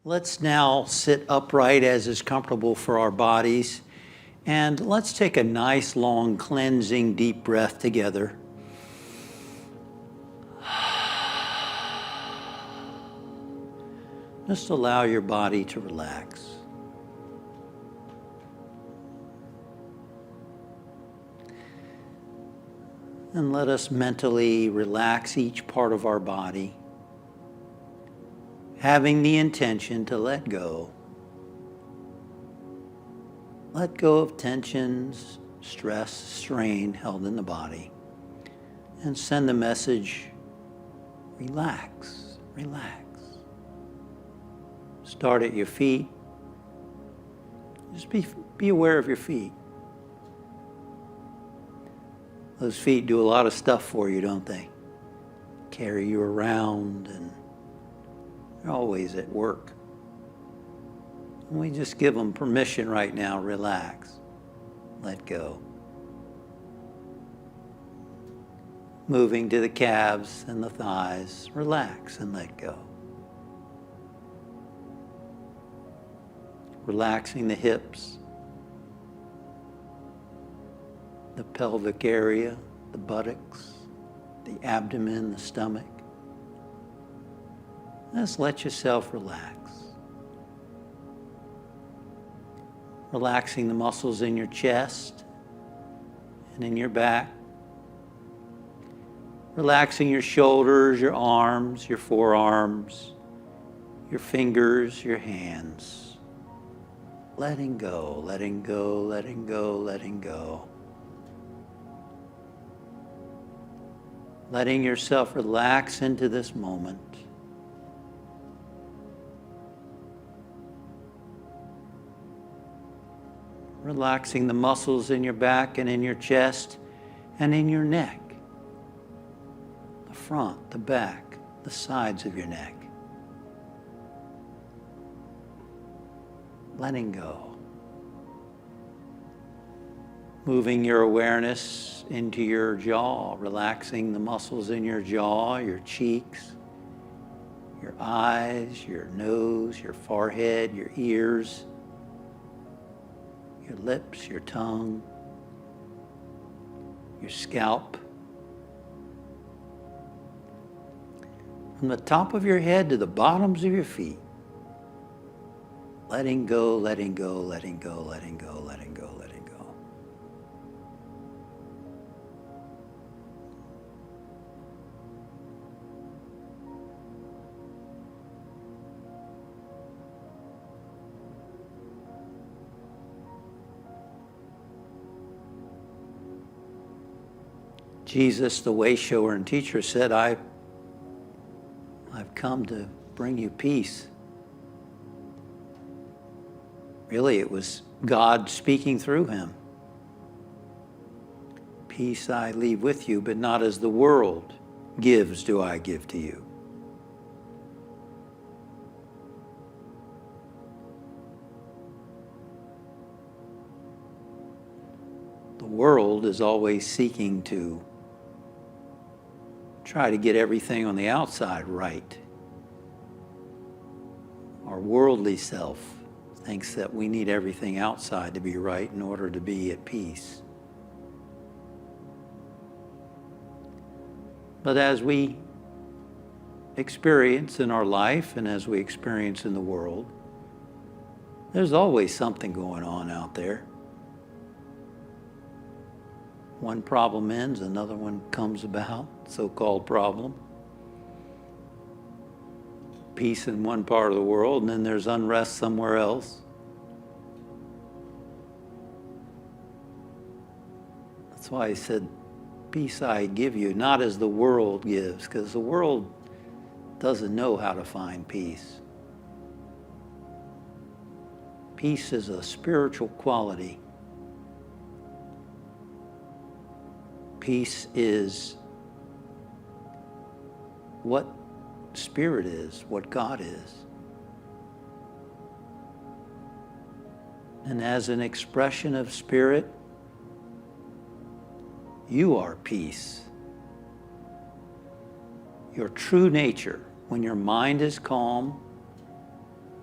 Let's now sit upright as is comfortable for our bodies. And let's take a nice, long, cleansing, deep breath together. Just allow your body to relax. And let us mentally relax each part of our body, having the intention to let go. Let go of tensions, stress, strain held in the body, and send the message, relax, relax. Start at your feet. Just be aware of your feet. Those feet do a lot of stuff for you, don't they? Carry you around, and they're always at work. And we just give them permission right now, relax, let go. Moving to the calves and the thighs, relax and let go. Relaxing the hips, the pelvic area, the buttocks, the abdomen, the stomach. Just let yourself relax. Relaxing the muscles in your chest and in your back. Relaxing your shoulders, your arms, your forearms, your fingers, your hands. Letting go, letting go, letting go, letting go. Letting yourself relax into this moment. Relaxing the muscles in your back and in your chest and in your neck. The front, the back, the sides of your neck. Letting go. Moving your awareness into your jaw, relaxing the muscles in your jaw, your cheeks, your eyes, your nose, your forehead, your ears, your lips, your tongue, your scalp. From the top of your head to the bottoms of your feet. Letting go, letting go, letting go, letting go, letting go, letting go. Jesus, the way shower and teacher, said, I've come to bring you peace. Really, it was God speaking through him. Peace I leave with you, but not as the world gives do I give to you. The world is always seeking to try to get everything on the outside right. Our worldly self thinks that we need everything outside to be right in order to be at peace. But as we experience in our life and as we experience in the world, there's always something going on out there. One problem ends, another one comes about, so-called problem. Peace in one part of the world, and then there's unrest somewhere else. That's why he said, peace I give you, not as the world gives, because the world doesn't know how to find peace. Peace is a spiritual quality. Peace is what Spirit is, what God is. And as an expression of Spirit, you are peace. Your true nature, when your mind is calm,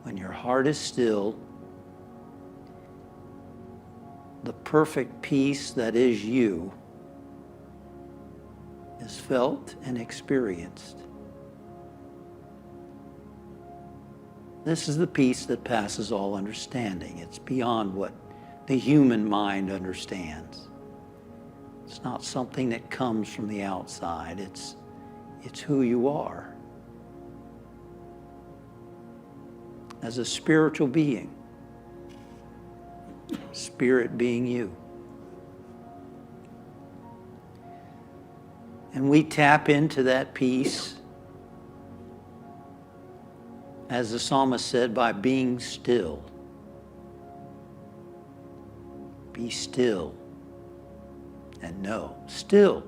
when your heart is still, the perfect peace that is you is felt and experienced. This is the peace that passes all understanding. It's beyond what the human mind understands. It's not something that comes from the outside. It's who you are as a spiritual being, spirit being you. And we tap into that peace, as the psalmist said, by being still. Be still and know. Still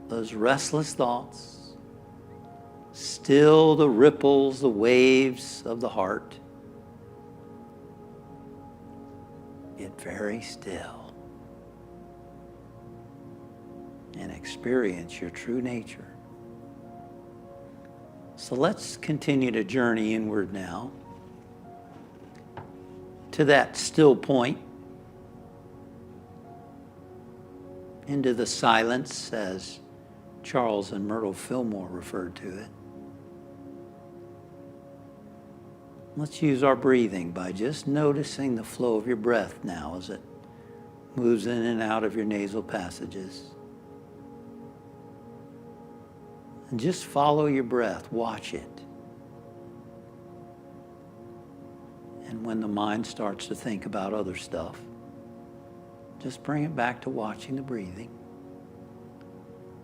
those restless thoughts. Still the ripples, the waves of the heart. Get very still and experience your true nature. So let's continue to journey inward now to that still point, into the silence, as Charles and Myrtle Fillmore referred to it. Let's use our breathing by just noticing the flow of your breath now as it moves in and out of your nasal passages. And just follow your breath, watch it. And when the mind starts to think about other stuff, just bring it back to watching the breathing.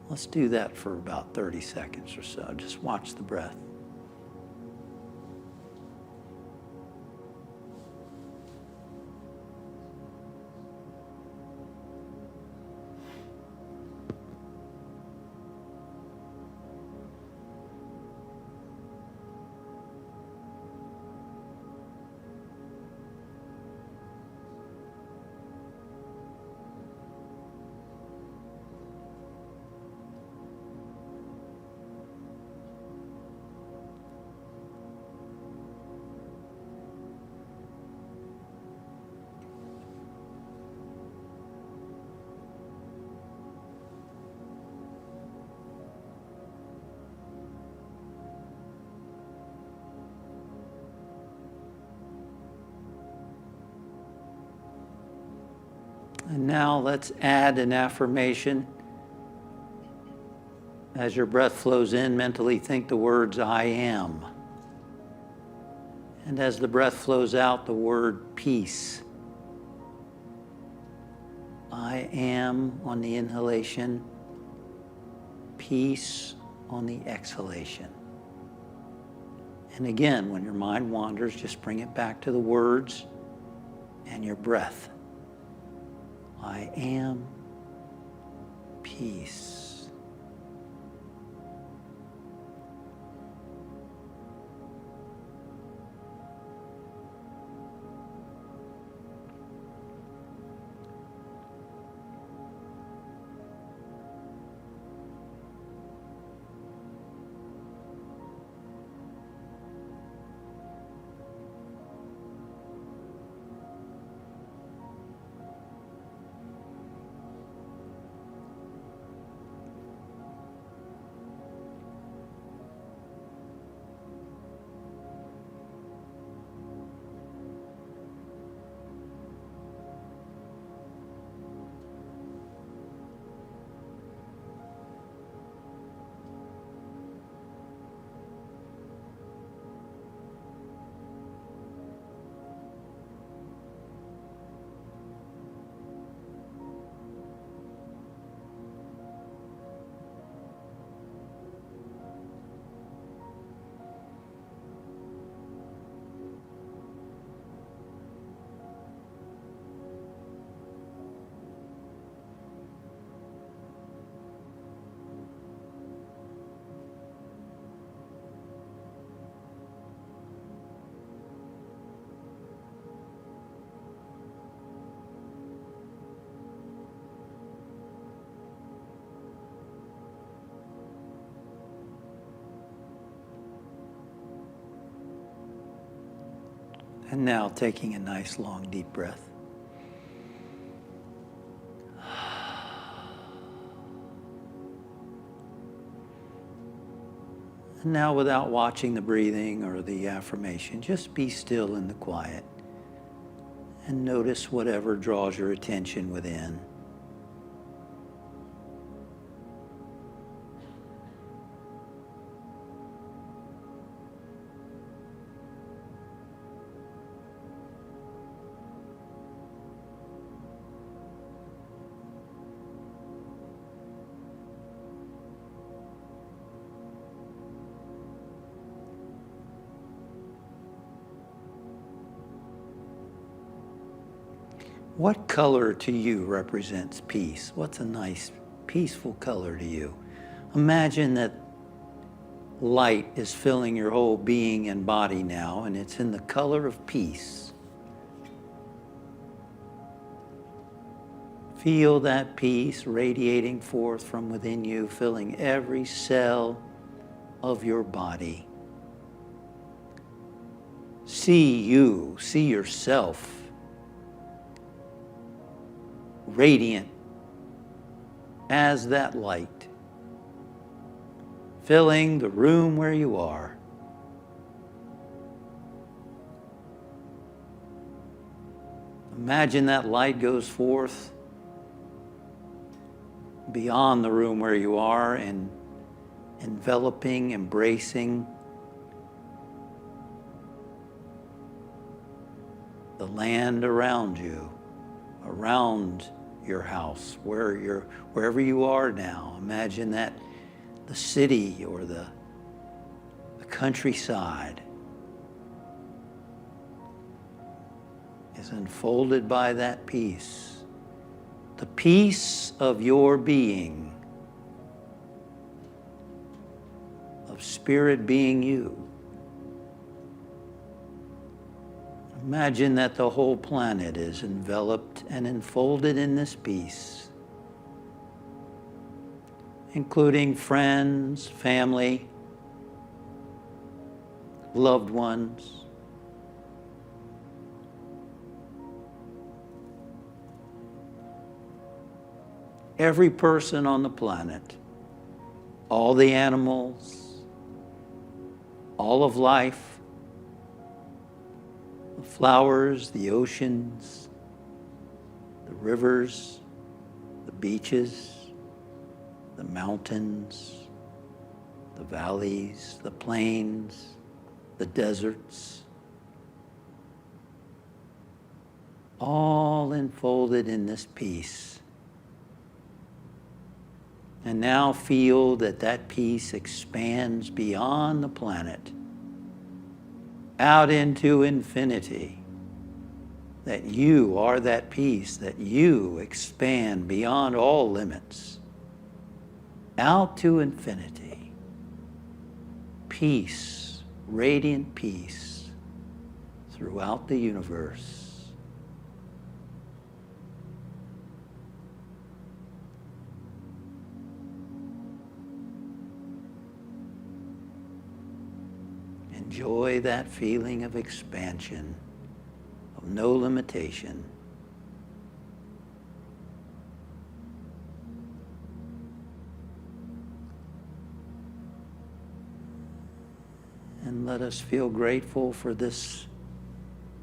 Let's do that for about 30 seconds or so. Just watch the breath. And now let's add an affirmation. As your breath flows in, mentally think the words, I am. And as the breath flows out, the word peace. I am on the inhalation, peace on the exhalation. And again, when your mind wanders, just bring it back to the words and your breath. I am peace. And now taking a nice long deep breath. And now, without watching the breathing or the affirmation, just be still in the quiet and notice whatever draws your attention within. What color to you represents peace? What's a nice, peaceful color to you? Imagine that light is filling your whole being and body now, and it's in the color of peace. Feel that peace radiating forth from within you, filling every cell of your body. See you, see yourself radiant as that light, filling the room where you are. Imagine that light goes forth beyond the room where you are and enveloping, embracing the land around you, around your house, wherever you are now. Imagine that the city or the countryside is enfolded by that peace. The peace of your being, of spirit being you. Imagine that the whole planet is enveloped and enfolded in this peace, including friends, family, loved ones. Every person on the planet, all the animals, all of life, the flowers, the oceans, the rivers, the beaches, the mountains, the valleys, the plains, the deserts, all enfolded in this peace. And now feel that that peace expands beyond the planet, out into infinity, that you are that peace, that you expand beyond all limits, out to infinity. Peace, radiant peace throughout the universe. Enjoy that feeling of expansion, of no limitation. And let us feel grateful for this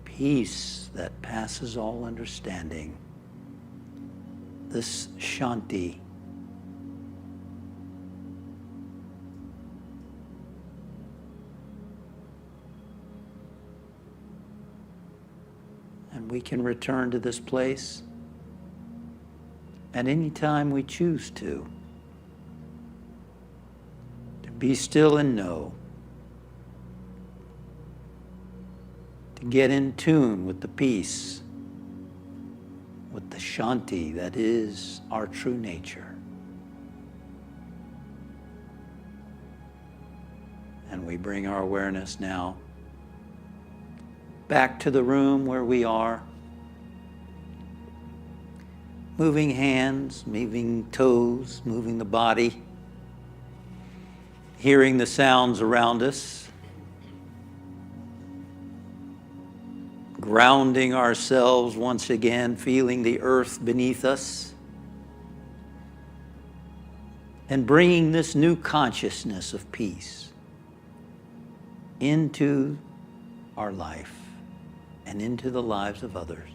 peace that passes all understanding, this shanti. And we can return to this place at any time we choose to be still and know, to get in tune with the peace, with the shanti that is our true nature. And we bring our awareness now back to the room where we are, moving hands, moving toes, moving the body, hearing the sounds around us. grounding ourselves once again, feeling the earth beneath us, and bringing this new consciousness of peace into our life and into the lives of others.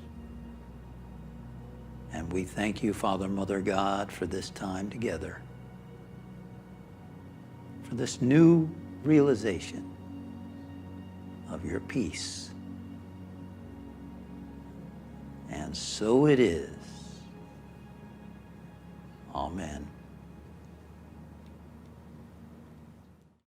And we thank you, Father, Mother God, for this time together, for this new realization of your peace. And so it is. Amen.